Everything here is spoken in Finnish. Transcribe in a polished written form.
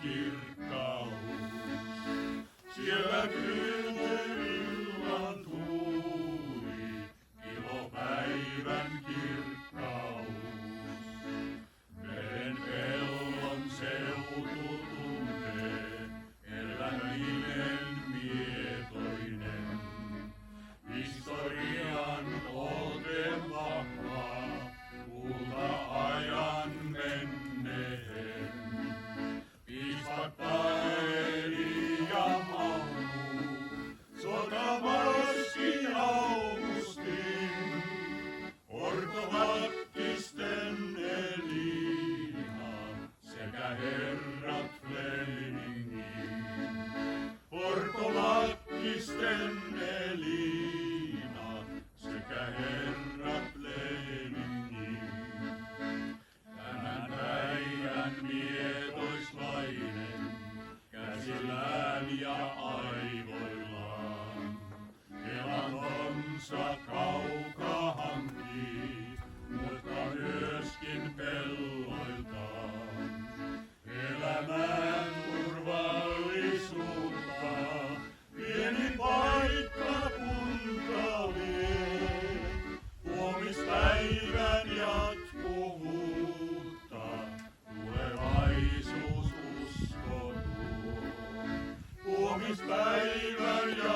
kirkkaus. Siellä kylmyy illan tuuli, ilopäivän kirkkaus. Meren pellon seutu tuntee, eläminen mietoinen. Historian ote vahva, kulta-ajan menneen. Piispat Paaveli ja Maunu, sotamarski Augustin, ortodoksisten Elina sekä herrat Flemingin. Ortodoksisten Elina sekä herrat Flemingin. Tämän päivän mietoislainen käsillään ja aivoillaan elantonsa kaukaa hankkii, mutta myöskin pelloiltaan elämään turvallisuutta. Pieni paikkakunta vie huomispäivän jatkuvuutta. Tulevaisuus usko tuo huomispäivän jatkuvuutta.